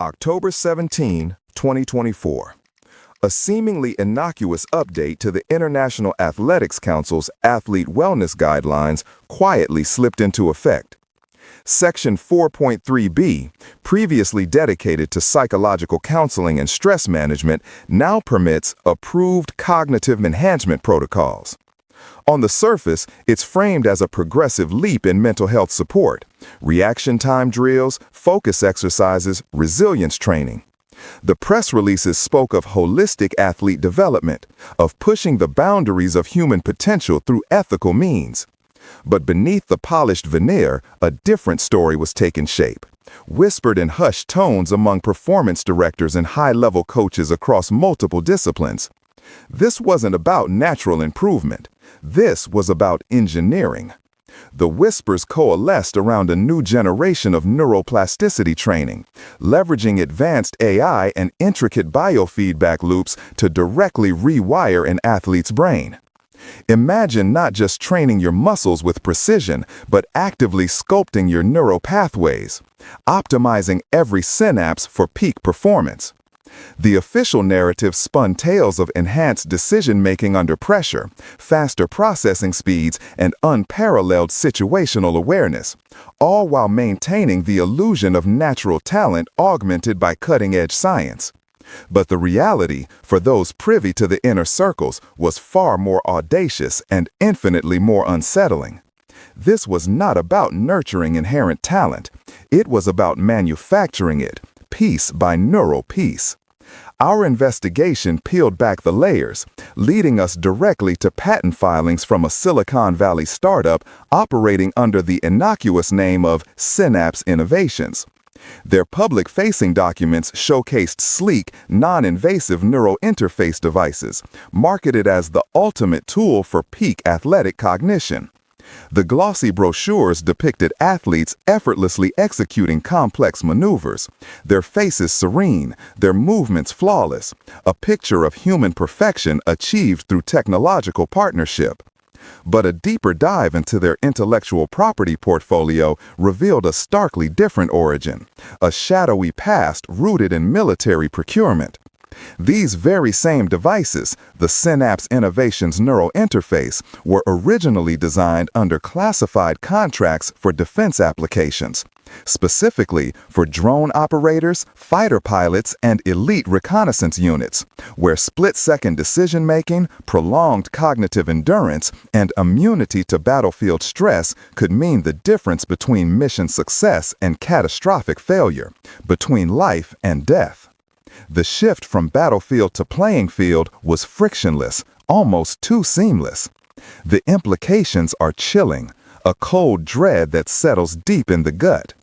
October 17, 2024. A seemingly innocuous update to the International Athletics Council's Athlete Wellness Guidelines quietly slipped into effect. Section 4.3b, previously dedicated to psychological counseling and stress management, now permits approved cognitive enhancement protocols. On the surface, it's framed as a progressive leap in mental health support, reaction time drills, focus exercises, resilience training. The press releases spoke of holistic athlete development, of pushing the boundaries of human potential through ethical means. But beneath the polished veneer, a different story was taking shape, whispered in hushed tones among performance directors and high-level coaches across multiple disciplines. This wasn't about natural improvement. This was about engineering. The whispers coalesced around a new generation of neuroplasticity training, leveraging advanced AI and intricate biofeedback loops to directly rewire an athlete's brain. Imagine not just training your muscles with precision, but actively sculpting your neural pathways, optimizing every synapse for peak performance. The official narrative spun tales of enhanced decision-making under pressure, faster processing speeds, and unparalleled situational awareness, all while maintaining the illusion of natural talent augmented by cutting-edge science. But the reality, for those privy to the inner circles, was far more audacious and infinitely more unsettling. This was not about nurturing inherent talent. It was about manufacturing it, piece by neural piece. Our investigation peeled back the layers, leading us directly to patent filings from a Silicon Valley startup operating under the innocuous name of Synapse Innovations. Their public-facing documents showcased sleek, non-invasive neural interface devices, marketed as the ultimate tool for peak athletic cognition. The glossy brochures depicted athletes effortlessly executing complex maneuvers, their faces serene, their movements flawless, a picture of human perfection achieved through technological partnership. But a deeper dive into their intellectual property portfolio revealed a starkly different origin, a shadowy past rooted in military procurement. These very same devices, the Synapse Innovations neural interface, were originally designed under classified contracts for defense applications, specifically for drone operators, fighter pilots, and elite reconnaissance units, where split-second decision-making, prolonged cognitive endurance, and immunity to battlefield stress could mean the difference between mission success and catastrophic failure, between life and death. The shift from battlefield to playing field was frictionless, almost too seamless. The implications are chilling, a cold dread that settles deep in the gut.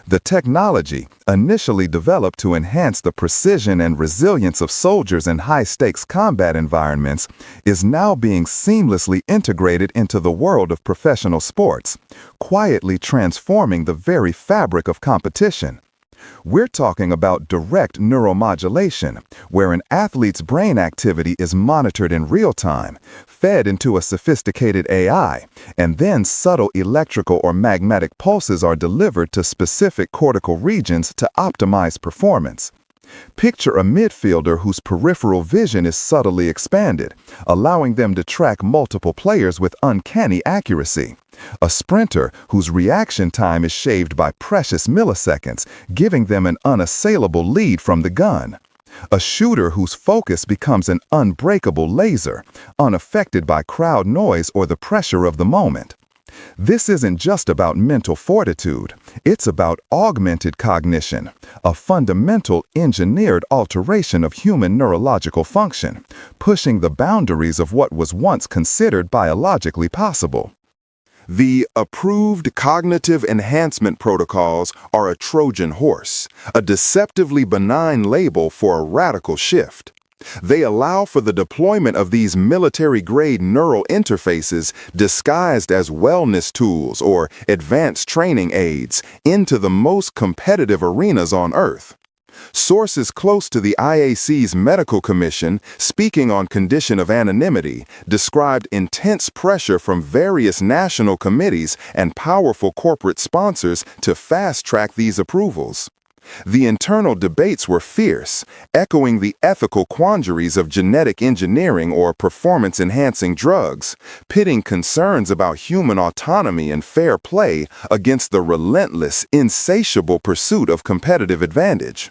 The technology, initially developed to enhance the precision and resilience of soldiers in high-stakes combat environments, is now being seamlessly integrated into the world of professional sports, quietly transforming the very fabric of competition. We're talking about direct neuromodulation, where an athlete's brain activity is monitored in real time, fed into a sophisticated AI, and then subtle electrical or magnetic pulses are delivered to specific cortical regions to optimize performance. Picture a midfielder whose peripheral vision is subtly expanded, allowing them to track multiple players with uncanny accuracy. A sprinter whose reaction time is shaved by precious milliseconds, giving them an unassailable lead from the gun. A shooter whose focus becomes an unbreakable laser, unaffected by crowd noise or the pressure of the moment. This isn't just about mental fortitude. It's about augmented cognition, a fundamental engineered alteration of human neurological function, pushing the boundaries of what was once considered biologically possible. The approved cognitive enhancement protocols are a Trojan horse, a deceptively benign label for a radical shift. They allow for the deployment of these military-grade neural interfaces disguised as wellness tools or advanced training aids into the most competitive arenas on Earth. Sources close to the IAC's medical commission, speaking on condition of anonymity, described intense pressure from various national committees and powerful corporate sponsors to fast-track these approvals. The internal debates were fierce, echoing the ethical quandaries of genetic engineering or performance-enhancing drugs, pitting concerns about human autonomy and fair play against the relentless, insatiable pursuit of competitive advantage.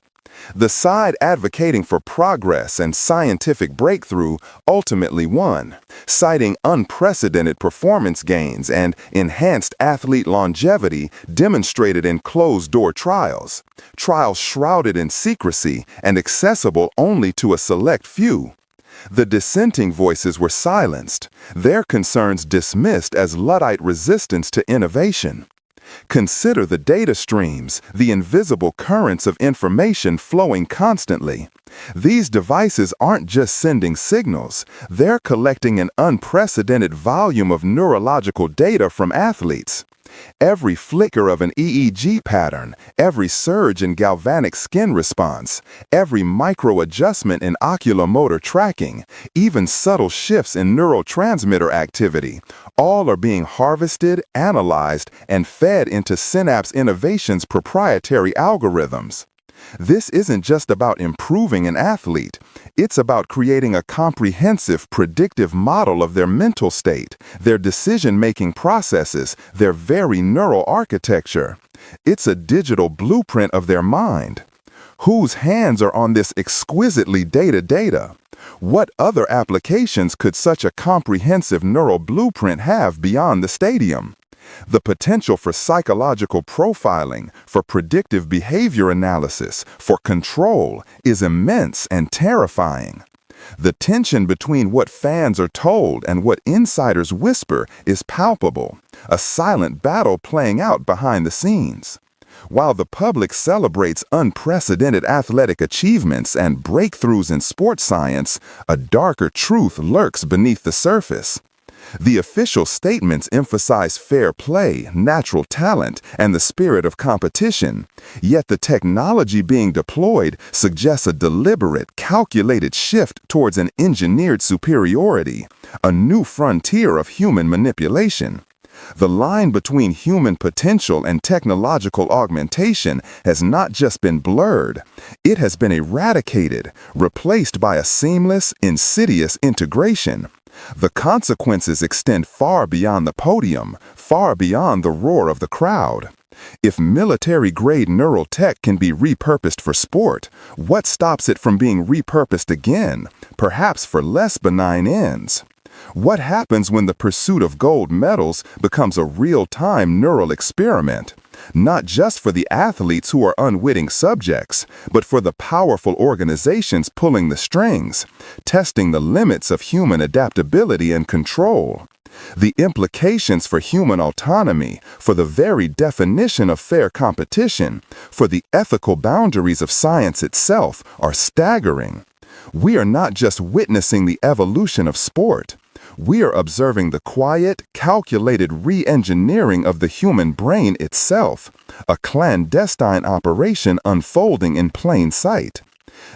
The side advocating for progress and scientific breakthrough ultimately won, citing unprecedented performance gains and enhanced athlete longevity demonstrated in closed-door trials, trials shrouded in secrecy and accessible only to a select few. The dissenting voices were silenced, their concerns dismissed as Luddite resistance to innovation. Consider the data streams, the invisible currents of information flowing constantly. These devices aren't just sending signals, they're collecting an unprecedented volume of neurological data from athletes. Every flicker of an EEG pattern, every surge in galvanic skin response, every micro-adjustment in oculomotor tracking, even subtle shifts in neurotransmitter activity, all are being harvested, analyzed, and fed into Synapse Innovation's proprietary algorithms. This isn't just about improving an athlete. It's about creating a comprehensive, predictive model of their mental state, their decision-making processes, their very neural architecture. It's a digital blueprint of their mind. Whose hands are on this exquisitely data? What other applications could such a comprehensive neural blueprint have beyond the stadium? The potential for psychological profiling, for predictive behavior analysis, for control is immense and terrifying. The tension between what fans are told and what insiders whisper is palpable, a silent battle playing out behind the scenes. While the public celebrates unprecedented athletic achievements and breakthroughs in sports science, a darker truth lurks beneath the surface. The official statements emphasize fair play, natural talent, and the spirit of competition, yet the technology being deployed suggests a deliberate, calculated shift towards an engineered superiority, a new frontier of human manipulation. The line between human potential and technological augmentation has not just been blurred, it has been eradicated, replaced by a seamless, insidious integration. The consequences extend far beyond the podium, far beyond the roar of the crowd. If military-grade neural tech can be repurposed for sport, what stops it from being repurposed again, perhaps for less benign ends? What happens when the pursuit of gold medals becomes a real-time neural experiment? Not just for the athletes who are unwitting subjects, but for the powerful organizations pulling the strings, testing the limits of human adaptability and control. The implications for human autonomy, for the very definition of fair competition, for the ethical boundaries of science itself are staggering. We are not just witnessing the evolution of sport. We are observing the quiet, calculated re-engineering of the human brain itself, a clandestine operation unfolding in plain sight.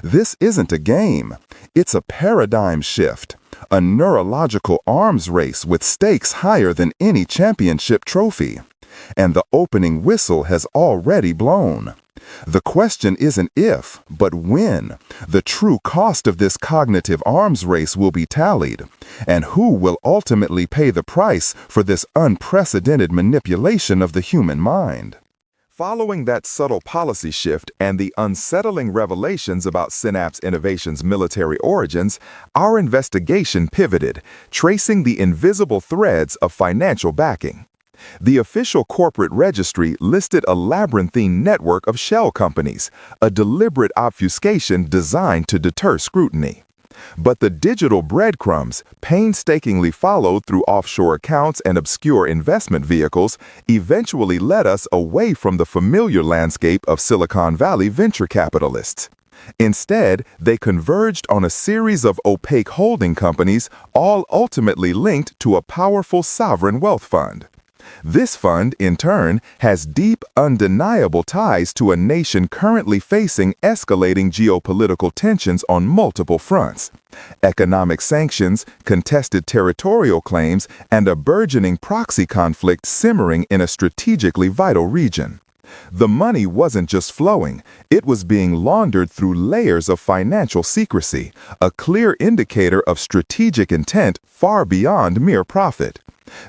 This isn't a game. It's a paradigm shift, a neurological arms race with stakes higher than any championship trophy. And the opening whistle has already blown. The question isn't if, but when. The true cost of this cognitive arms race will be tallied, and who will ultimately pay the price for this unprecedented manipulation of the human mind? Following that subtle policy shift and the unsettling revelations about Synapse Innovation's military origins, our investigation pivoted, tracing the invisible threads of financial backing. The official corporate registry listed a labyrinthine network of shell companies, a deliberate obfuscation designed to deter scrutiny. But the digital breadcrumbs, painstakingly followed through offshore accounts and obscure investment vehicles, eventually led us away from the familiar landscape of Silicon Valley venture capitalists. Instead, they converged on a series of opaque holding companies, all ultimately linked to a powerful sovereign wealth fund. This fund, in turn, has deep, undeniable ties to a nation currently facing escalating geopolitical tensions on multiple fronts: economic sanctions, contested territorial claims, and a burgeoning proxy conflict simmering in a strategically vital region. The money wasn't just flowing, it was being laundered through layers of financial secrecy, a clear indicator of strategic intent far beyond mere profit.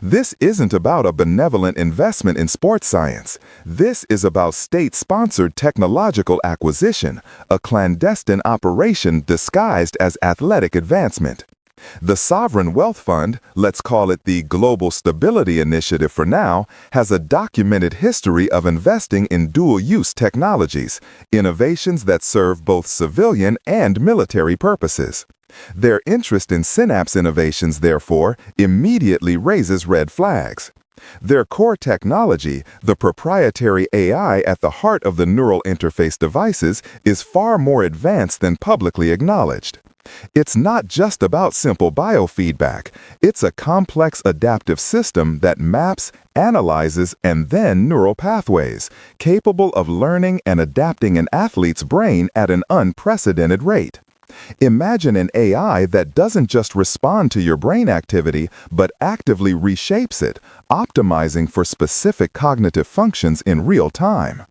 This isn't about a benevolent investment in sports science. This is about state-sponsored technological acquisition, a clandestine operation disguised as athletic advancement. The Sovereign Wealth Fund, let's call it the Global Stability Initiative for now, has a documented history of investing in dual-use technologies, innovations that serve both civilian and military purposes. Their interest in synapse innovations, therefore, immediately raises red flags. Their core technology, the proprietary AI at the heart of the neural interface devices, is far more advanced than publicly acknowledged. It's not just about simple biofeedback. It's a complex adaptive system that maps, analyzes, and then neural pathways, capable of learning and adapting an athlete's brain at an unprecedented rate. Imagine an AI that doesn't just respond to your brain activity, but actively reshapes it, optimizing for specific cognitive functions in real time.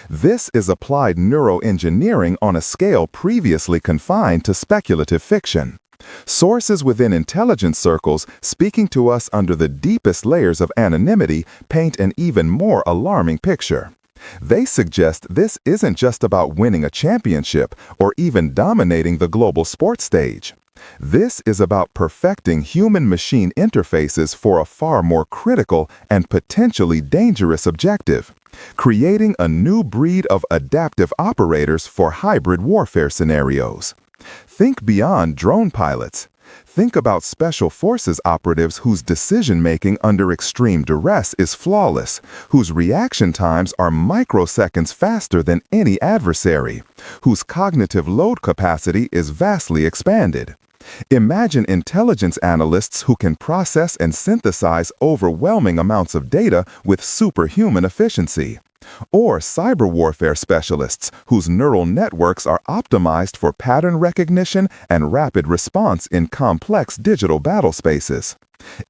This is applied neuroengineering on a scale previously confined to speculative fiction. Sources within intelligence circles speaking to us under the deepest layers of anonymity paint an even more alarming picture. They suggest this isn't just about winning a championship or even dominating the global sports stage. This is about perfecting human-machine interfaces for a far more critical and potentially dangerous objective: creating a new breed of adaptive operators for hybrid warfare scenarios. Think beyond drone pilots. Think about special forces operatives whose decision-making under extreme duress is flawless, whose reaction times are microseconds faster than any adversary, whose cognitive load capacity is vastly expanded. Imagine intelligence analysts who can process and synthesize overwhelming amounts of data with superhuman efficiency. Or cyber warfare specialists whose neural networks are optimized for pattern recognition and rapid response in complex digital battle spaces.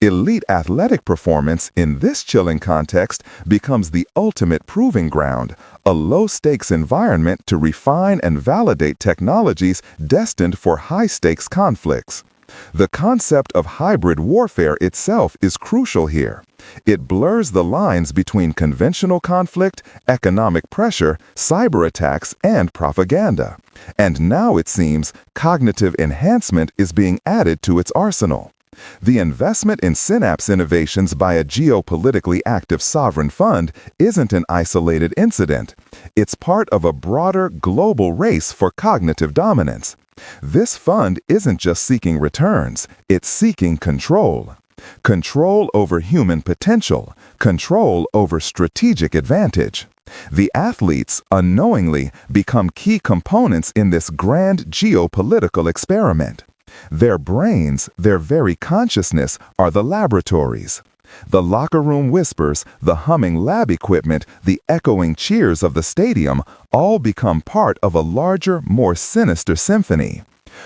Elite athletic performance in this chilling context becomes the ultimate proving ground, a low-stakes environment to refine and validate technologies destined for high-stakes conflicts. The concept of hybrid warfare itself is crucial here. It blurs the lines between conventional conflict, economic pressure, cyber attacks, and propaganda. And now it seems cognitive enhancement is being added to its arsenal. The investment in synapse innovations by a geopolitically active sovereign fund isn't an isolated incident. It's part of a broader global race for cognitive dominance. This fund isn't just seeking returns, it's seeking control. Control over human potential, control over strategic advantage. The athletes, unknowingly, become key components in this grand geopolitical experiment. Their brains, their very consciousness, are the laboratories. The locker room whispers, the humming lab equipment, the echoing cheers of the stadium all become part of a larger, more sinister symphony.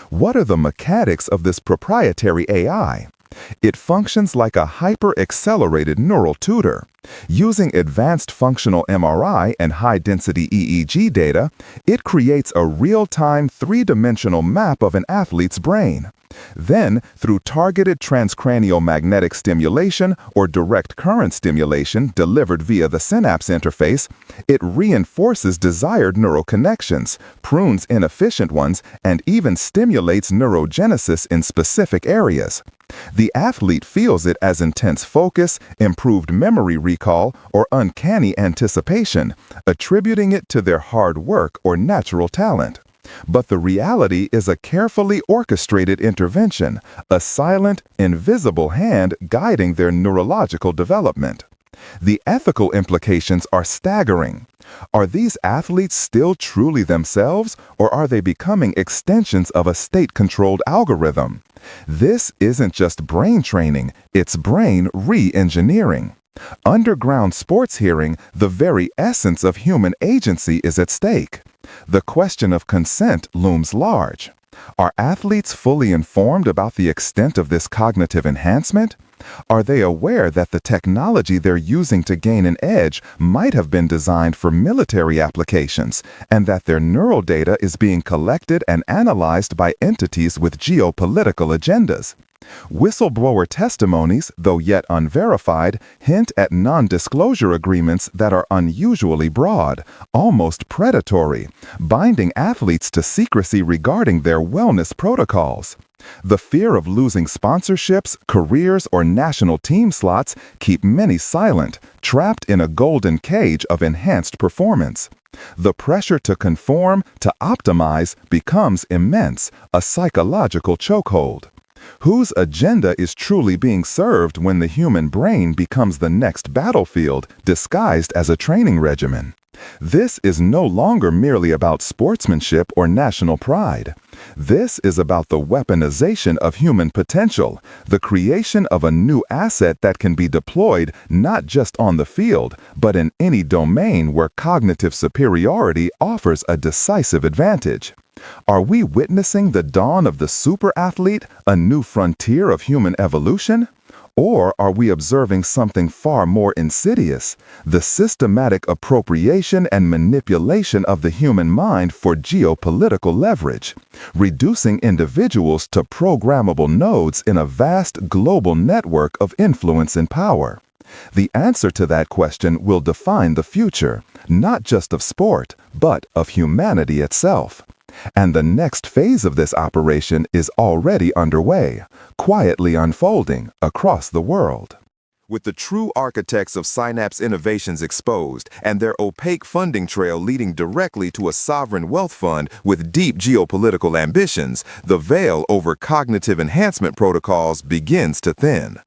What are the mechanics of this proprietary AI? It functions like a hyper-accelerated neural tutor. Using advanced functional MRI and high-density EEG data, it creates a real-time three-dimensional map of an athlete's brain. Then, through targeted transcranial magnetic stimulation or direct current stimulation delivered via the synapse interface, it reinforces desired neural connections, prunes inefficient ones, and even stimulates neurogenesis in specific areas. The athlete feels it as intense focus, improved memory recall, or uncanny anticipation, attributing it to their hard work or natural talent. But the reality is a carefully orchestrated intervention, a silent, invisible hand guiding their neurological development. The ethical implications are staggering. Are these athletes still truly themselves, or are they becoming extensions of a state-controlled algorithm? This isn't just brain training, it's brain re-engineering. Underground sports hearing, the very essence of human agency, is at stake. The question of consent looms large. Are athletes fully informed about the extent of this cognitive enhancement? Are they aware that the technology they're using to gain an edge might have been designed for military applications, and that their neural data is being collected and analyzed by entities with geopolitical agendas? Whistleblower testimonies, though yet unverified, hint at non-disclosure agreements that are unusually broad, almost predatory, binding athletes to secrecy regarding their wellness protocols. The fear of losing sponsorships, careers, or national team slots keep many silent, trapped in a golden cage of enhanced performance. The pressure to conform, to optimize, becomes immense, a psychological chokehold. Whose agenda is truly being served when the human brain becomes the next battlefield disguised as a training regimen? This is no longer merely about sportsmanship or national pride. This is about the weaponization of human potential, the creation of a new asset that can be deployed not just on the field, but in any domain where cognitive superiority offers a decisive advantage. Are we witnessing the dawn of the super athlete, a new frontier of human evolution? Or are we observing something far more insidious, the systematic appropriation and manipulation of the human mind for geopolitical leverage, reducing individuals to programmable nodes in a vast global network of influence and power? The answer to that question will define the future, not just of sport, but of humanity itself. And the next phase of this operation is already underway, quietly unfolding across the world. With the true architects of Synapse Innovations exposed and their opaque funding trail leading directly to a sovereign wealth fund with deep geopolitical ambitions, the veil over cognitive enhancement protocols begins to thin.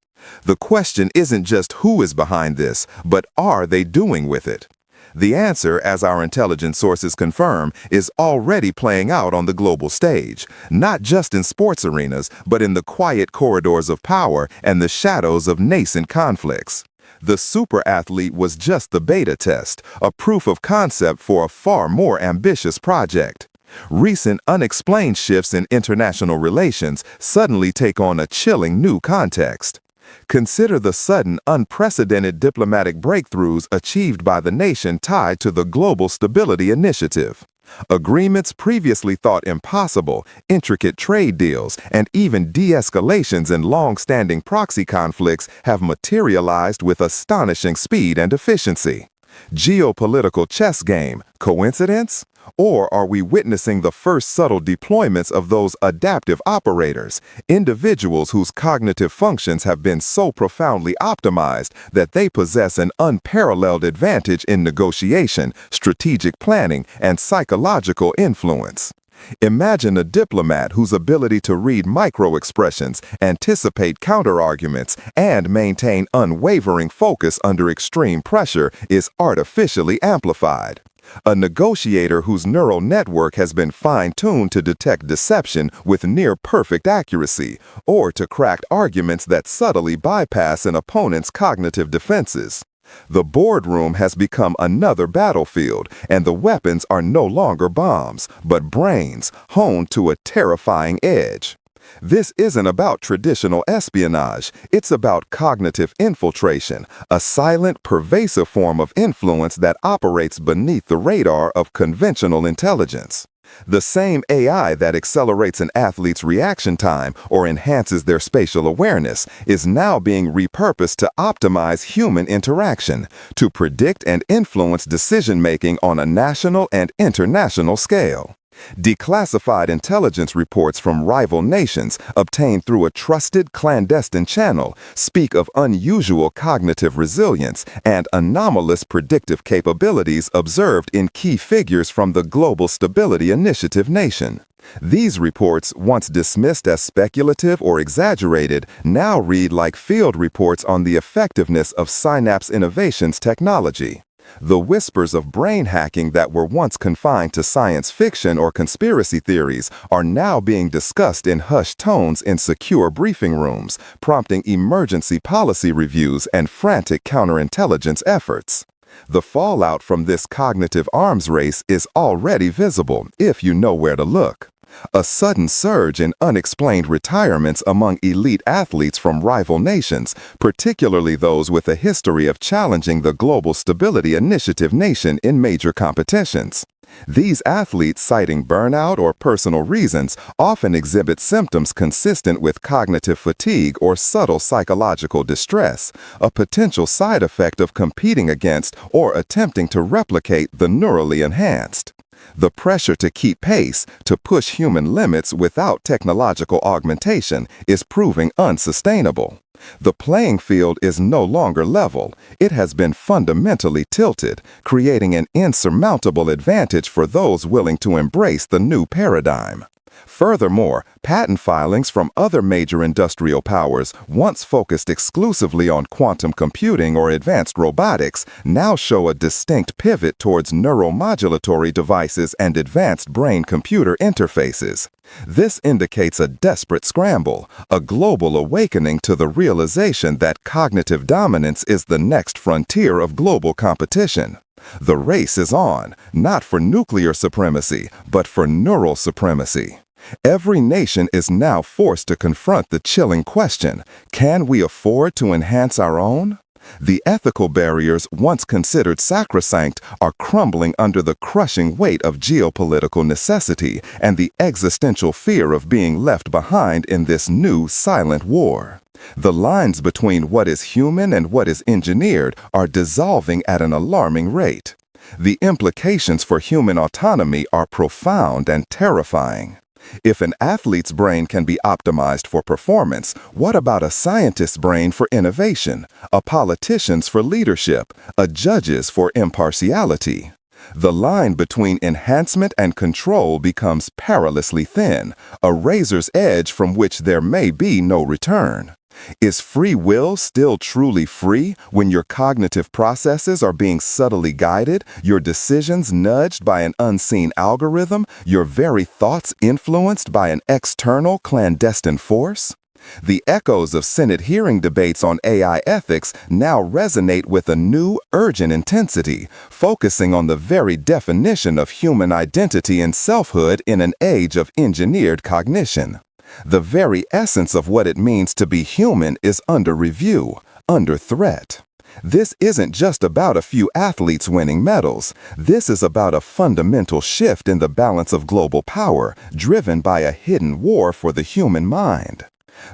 The question isn't just who is behind this, but are they doing with it? The answer, as our intelligence sources confirm, is already playing out on the global stage, not just in sports arenas, but in the quiet corridors of power and the shadows of nascent conflicts. The super athlete was just the beta test, a proof of concept for a far more ambitious project. Recent unexplained shifts in international relations suddenly take on a chilling new context. Consider the sudden, unprecedented diplomatic breakthroughs achieved by the nation tied to the Global Stability Initiative. Agreements previously thought impossible, intricate trade deals, and even de-escalations in long-standing proxy conflicts have materialized with astonishing speed and efficiency. Geopolitical chess game, coincidence? Or are we witnessing the first subtle deployments of those adaptive operators, individuals whose cognitive functions have been so profoundly optimized that they possess an unparalleled advantage in negotiation, strategic planning, and psychological influence? Imagine a diplomat whose ability to read micro-expressions, anticipate counter-arguments, and maintain unwavering focus under extreme pressure is artificially amplified. A negotiator whose neural network has been fine-tuned to detect deception with near-perfect accuracy, or to crack arguments that subtly bypass an opponent's cognitive defenses. The boardroom has become another battlefield, and the weapons are no longer bombs, but brains honed to a terrifying edge. This isn't about traditional espionage, it's about cognitive infiltration, a silent, pervasive form of influence that operates beneath the radar of conventional intelligence. The same AI that accelerates an athlete's reaction time or enhances their spatial awareness is now being repurposed to optimize human interaction, to predict and influence decision-making on a national and international scale. Declassified intelligence reports from rival nations obtained through a trusted clandestine channel speak of unusual cognitive resilience and anomalous predictive capabilities observed in key figures from the Global Stability Initiative nation. These reports, once dismissed as speculative or exaggerated, now read like field reports on the effectiveness of Synapse Innovations technology. The whispers of brain hacking that were once confined to science fiction or conspiracy theories are now being discussed in hushed tones in secure briefing rooms, prompting emergency policy reviews and frantic counterintelligence efforts. The fallout from this cognitive arms race is already visible if you know where to look. A sudden surge in unexplained retirements among elite athletes from rival nations, particularly those with a history of challenging the Global Stability Initiative nation in major competitions. These athletes, citing burnout or personal reasons, often exhibit symptoms consistent with cognitive fatigue or subtle psychological distress, a potential side effect of competing against or attempting to replicate the neurally enhanced. The pressure to keep pace, to push human limits without technological augmentation, is proving unsustainable. The playing field is no longer level. It has been fundamentally tilted, creating an insurmountable advantage for those willing to embrace the new paradigm. Furthermore, patent filings from other major industrial powers, once focused exclusively on quantum computing or advanced robotics, now show a distinct pivot towards neuromodulatory devices and advanced brain-computer interfaces. This indicates a desperate scramble, a global awakening to the realization that cognitive dominance is the next frontier of global competition. The race is on, not for nuclear supremacy, but for neural supremacy. Every nation is now forced to confront the chilling question, can we afford to enhance our own? The ethical barriers once considered sacrosanct are crumbling under the crushing weight of geopolitical necessity and the existential fear of being left behind in this new silent war. The lines between what is human and what is engineered are dissolving at an alarming rate. The implications for human autonomy are profound and terrifying. If an athlete's brain can be optimized for performance, what about a scientist's brain for innovation, a politician's for leadership, a judge's for impartiality? The line between enhancement and control becomes perilously thin, a razor's edge from which there may be no return. Is free will still truly free when your cognitive processes are being subtly guided, your decisions nudged by an unseen algorithm, your very thoughts influenced by an external clandestine force? The echoes of Senate hearing debates on AI ethics now resonate with a new, urgent intensity, focusing on the very definition of human identity and selfhood in an age of engineered cognition. The very essence of what it means to be human is under review, under threat. This isn't just about a few athletes winning medals. This is about a fundamental shift in the balance of global power, driven by a hidden war for the human mind.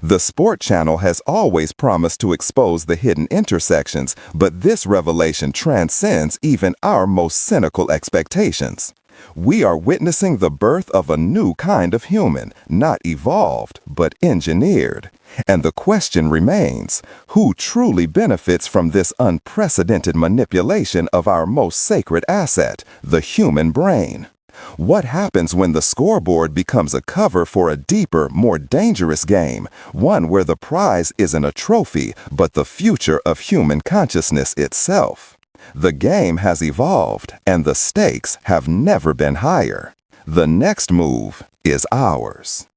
The Sport Channel has always promised to expose the hidden intersections, but this revelation transcends even our most cynical expectations. We are witnessing the birth of a new kind of human, not evolved, but engineered. And the question remains, who truly benefits from this unprecedented manipulation of our most sacred asset, the human brain? What happens when the scoreboard becomes a cover for a deeper, more dangerous game, one where the prize isn't a trophy, but the future of human consciousness itself? The game has evolved, and the stakes have never been higher. The next move is ours.